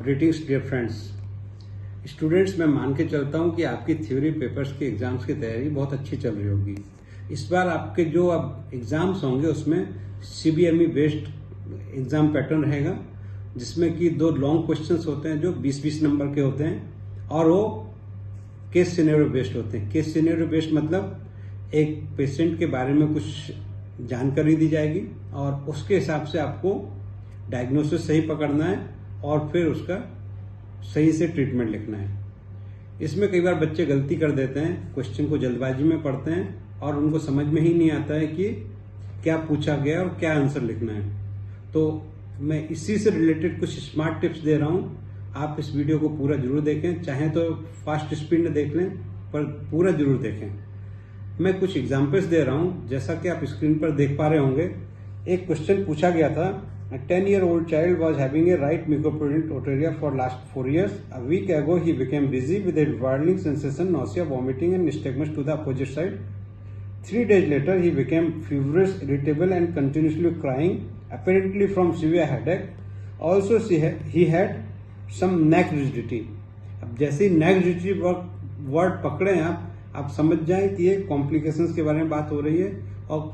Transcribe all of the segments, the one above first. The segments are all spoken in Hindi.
Greetings dear friends. स्टूडेंट्स, मैं मान के चलता हूं कि आपकी थ्योरी पेपर्स के एग्जाम्स की तैयारी बहुत अच्छी चल रही होगी। इस बार आपके जो अब एग्जाम्स होंगे उसमें सीबीएमई बेस्ड एग्जाम पैटर्न रहेगा, जिसमें कि 2 लॉन्ग क्वेश्चंस होते हैं जो 20-20 नंबर के होते हैं और वो केस सिनेरियो बेस्ड होते हैं। केस सिनेरियो बेस्ड मतलब एक पेशेंट के बारे में कुछ जानकारी दी जाएगी और उसके हिसाब से आपको डायग्नोसिस सही पकड़ना है और फिर उसका सही से ट्रीटमेंट लिखना है। इसमें कई बार बच्चे गलती कर देते हैं, क्वेश्चन को जल्दबाजी में पढ़ते हैं और उनको समझ में ही नहीं आता है कि क्या पूछा गया और क्या आंसर लिखना है। तो मैं इसी से रिलेटेड कुछ स्मार्ट टिप्स दे रहा हूं। आप इस वीडियो को पूरा जरूर देखें, चाहे तो फास्ट स्पीड में देख लें पर पूरा जरूर देखें। मैं कुछ एग्जाम्पल्स दे रहा हूं, जैसा कि आप स्क्रीन पर देख पा रहे होंगे। एक क्वेश्चन पूछा गया था, A 10-year-old child was having a right mucopurulent otorrhea for last 4 years. A week ago, he became dizzy with a whirling sensation, nausea, vomiting, and nystagmus to the opposite side. 3 days later, he became feverish, irritable, and continuously crying, apparently from severe headache. Also, he had some neck rigidity. अब जैसे ही neck rigidity वर्ड पकड़े आप समझ जाएं कि ये कॉम्प्लिकेशंस के बारे में बात हो रही है। और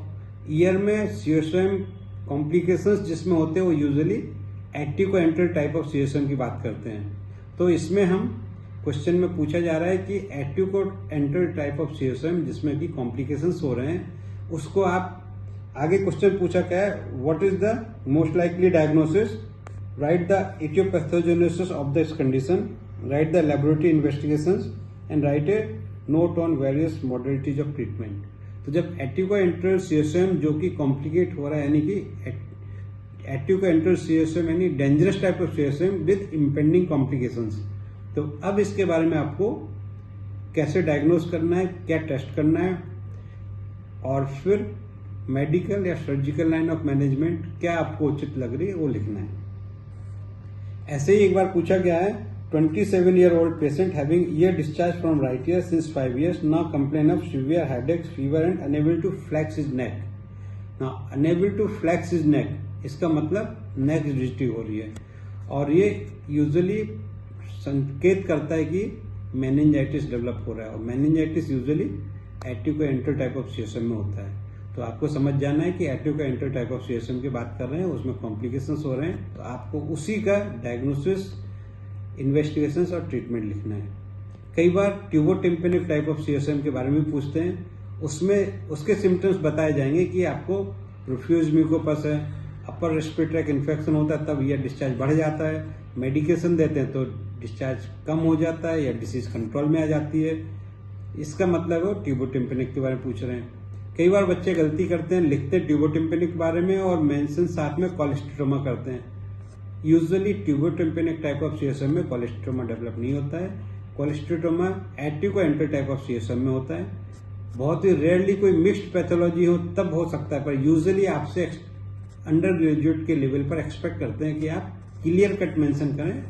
ईयर में सीएसएम कॉम्प्लिकेशंस जिसमें होते हैं वो यूजुअली एटिको-एंटरल टाइप ऑफ सीएसएम की बात करते हैं। तो इसमें हम क्वेश्चन में पूछा जा रहा है कि एटिको-एंटरल टाइप ऑफ सीएसएम जिसमें कि कॉम्प्लिकेशंस हो रहे हैं, उसको आप आगे क्वेश्चन पूछा क्या है, what is the most likely diagnosis, write the aetiopathogenesis of this condition, write the laboratory investigations and write a note on various modalities of treatment. तो जब एटिको-एंटरल सीएसएम जो कि कॉम्प्लिकेट हो रहा है, यानी कि एटिको-एंटरल सीएसएम यानी dangerous type of CSM with impending complications, तो अब इसके बारे में आपको कैसे डायग्नोस करना है, क्या टेस्ट करना है और फिर मेडिकल या सर्जिकल लाइन ऑफ मैनेजमेंट क्या आपको उचित लग रही है वो लिखना है। ऐसे ही एक बार पूछा गया है, 27-year-old patient having ear discharge from right ear since 5 years now complain of severe headaches, fever and unable to flex his neck. Now unable to flex his neck इसका मतलब neck rigidity हो रही है और ये यूजुअली संकेत करता है कि मेनिंजाइटिस डेवलप हो रहा है और मेनिंजाइटिस यूजुअली एटिको-एंटरल टाइप ऑफ सीएसएम में होता है। तो आपको समझ जाना है कि एटिको-एंटरल टाइप ऑफ सीएसएम की बात कर रहे हैं, उसमें कॉम्प्लिकेशंस हो रहे हैं, तो आपको उसी का डायग्नोसिस, इन्वेस्टिगेशंस और ट्रीटमेंट लिखना है। कई बार ट्यूबोटिम्पेनिक टाइप ऑफ सीएसएम के बारे में पूछते हैं, उसमें उसके सिम्टम्स बताए जाएंगे कि आपको प्रोफ्यूज म्यूकोपस है, अपर रेस्पिरेटरी ट्रैक्ट इन्फेक्शन होता है, तब यह डिस्चार्ज बढ़ जाता है, मेडिकेशन देते हैं तो डिस्चार्ज कम हो जाता है या डिसीज कंट्रोल में आ जाती है। इसका मतलब वो ट्यूबोटिम्पेनिक के बारे में पूछ रहे हैं। कई बार बच्चे गलती करते हैं, लिखते हैं ट्यूबोटिम्पेनिक के बारे में और मेंशन साथ में कोलेस्ट्रोमा करते हैं। यूजुअली ट्यूबोटिम्पेनिक टाइप ऑफ सीएसएम में कोलेस्ट्रोमा डेवलप नहीं होता है। कोलेस्ट्रोमा एटिको-एंटरल टाइप ऑफ सीएसएम में होता है। बहुत ही रेयरली कोई मिक्स्ड पैथोलॉजी हो तब हो सकता है, पर यूजुअली आपसे अंडर ग्रेजुएट के लेवल पर एक्सपेक्ट करते हैं कि आप क्लियर कट मेंशन करें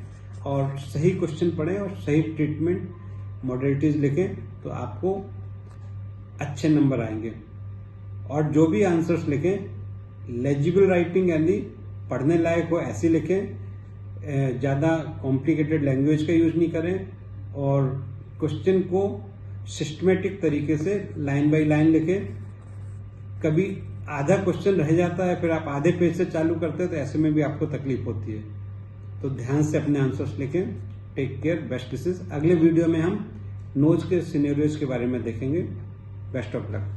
और सही क्वेश्चन पढ़ें और सही ट्रीटमेंट मॉडलिटीज लिखें, तो आपको अच्छे नंबर आएंगे। और जो भी आंसर्स लिखें लेजिबल राइटिंग यानी पढ़ने लायक हो ऐसी लिखें, ज़्यादा कॉम्प्लिकेटेड लैंग्वेज का यूज नहीं करें और क्वेश्चन को सिस्टमेटिक तरीके से लाइन बाय लाइन लिखें। कभी आधा क्वेश्चन रह जाता है, फिर आप आधे पेज से चालू करते हैं, तो ऐसे में भी आपको तकलीफ होती है। तो ध्यान से अपने आंसर्स लिखें। Take care, best wishes. अगले वीडियो में हम नोज के सिनेरियोज के बारे में देखेंगे। Best of luck.